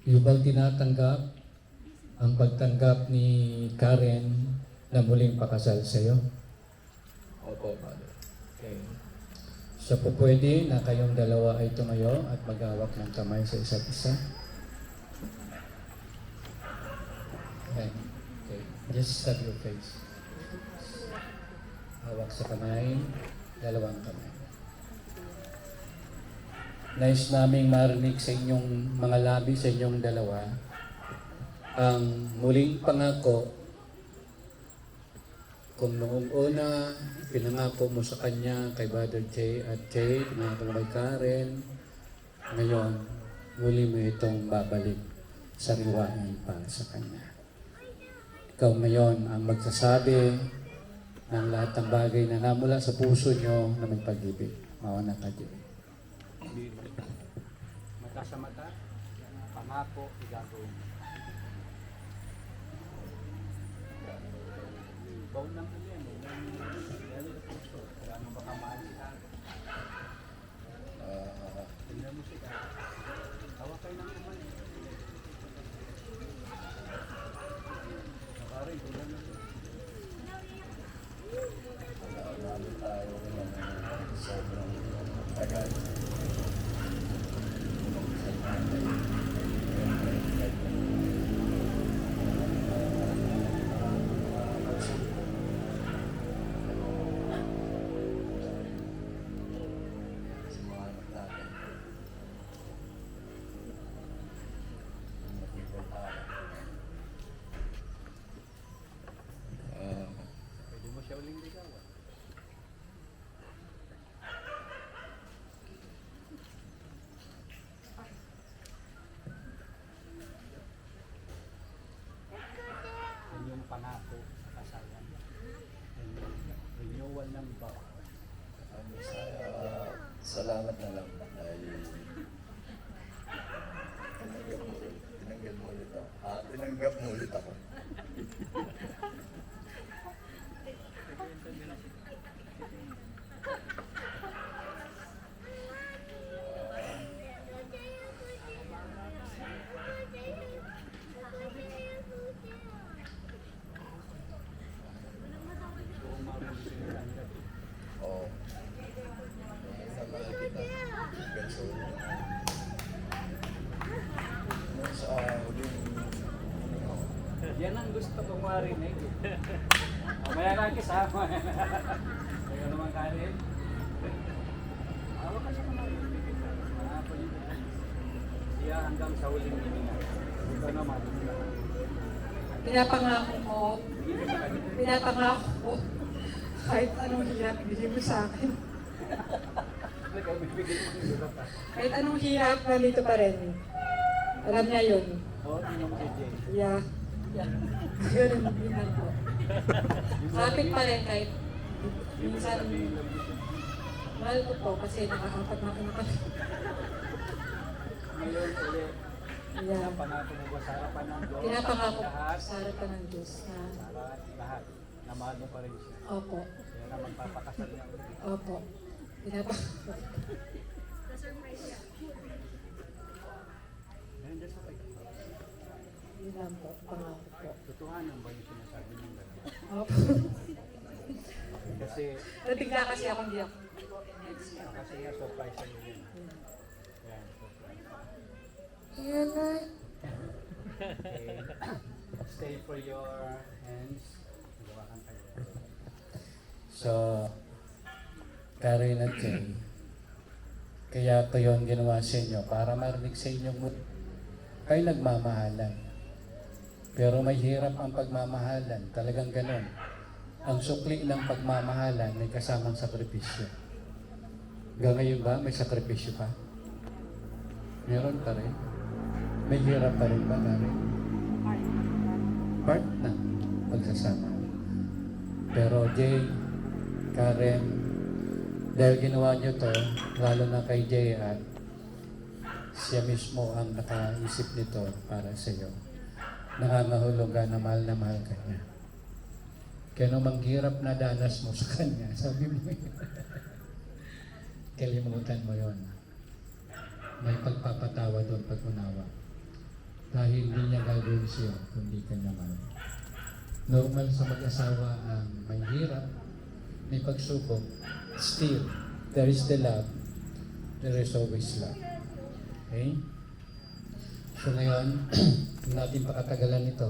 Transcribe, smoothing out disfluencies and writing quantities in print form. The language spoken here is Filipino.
Yung bang tinatanggap ang pagtanggap ni Karen na muling pakasal sa iyo? Opo, Father. Okay. So po pwede na kayong dalawa ay tumayo at maghawak ng kamay sa isa't isa. Okay. Okay. Just stop your face. Hawak sa kamay, dalawang kamay. Nais naming marinig sa inyong mga labi, sa inyong dalawa, ang muling pangako kung noong una, pinangako mo sa kanya, kay Brother Jay at Jay, pinangako mo kay Karen, ngayon, muli mo itong babalik sa riwain para sa kanya. Ikaw ngayon ang magsasabi ng lahat ng bagay na namula sa puso nyo na may pag-ibig. Mauna ka, Jay. Mata sa mata, pangako, igagawin. Bawal lang po yan. Lalo na puso. Kaya ano baka mahal siya. Tingnan mo siya. Hawak kayo ng kumay. Nakarin, tingnan mo siya. Lalo tayo ng sobrang tagal. Pwede mo siya uling ligawan. Yan yung pangako sa kasalan. Renewal ng vow. Salamat na lang dahil tinanggap mo ulit ako. Tinanggap mo ulit ako. Oo. Sama kita. Ganso. Sa huling Yan ang gusto kong marinig. Mamaya lang kisama. Kaya naman Karen. Awa ka sa mga siya hanggang sa huling hininga. Ito naman. Pinapangako ko, kahit anong hirap, bigay mo sa akin. Kahit anong hirap, nandito pa rin. Alam niya yun. Oo, tingnan mo si Jay. Yeah. Yun ang binan ko. Kapit pa rin kahit minsan, mahal ko po kasi nakakapat na kami. Ngayon ulit, Yeah. pangako mo ba sa harapan ng Diyos? Pinapangako Lahat, sa harapan ng Diyos na, lahat, na mahal mo pa rin siya. opo, Kaya na magpapakasal niya ulit. opo. Pinapangako. Nandiyan sa kayo. Yun lang po, pangako po. Totohanan ba yung sinasabi ng gano'n? Opo. Kasi, Nabigla kasi ako hindi ako. kasi nga surprise sa iyo yun. Yan, surprise. Yan na. Okay. Stay for your hands. Gawakan kayo. So, Karen at Jay, kaya ko yun ginawa sa inyo para marinig sa inyong kayo nagmamahalan. Pero may hirap ang pagmamahalan. Talagang ganon. Ang sukli ng pagmamahalan may kasamang sakripisyo. Hanggang ngayon ba may sakripisyo pa? Meron pa rin. May hirap pa rin ba, Karen? Part ng pagsasama. Pero Jay, Karen, dahil ginawa nyo to, lalo na kay Jay at siya mismo ang nakaisip nito para sa iyo. Nangangahulugan na mahal ka niya. Kaya nung maghirap na danas mo sa kanya, sabi mo, kalimutan mo yon. May pagpapatawa doon, pag-unawa. dahil hindi niya gagawin siya kundi kanya mahal. Normal sa mag-asawa ang may hirap, may pagsubok, still, there is the love, there is always love. Okay? So ngayon, kung natin pakatagalan ito,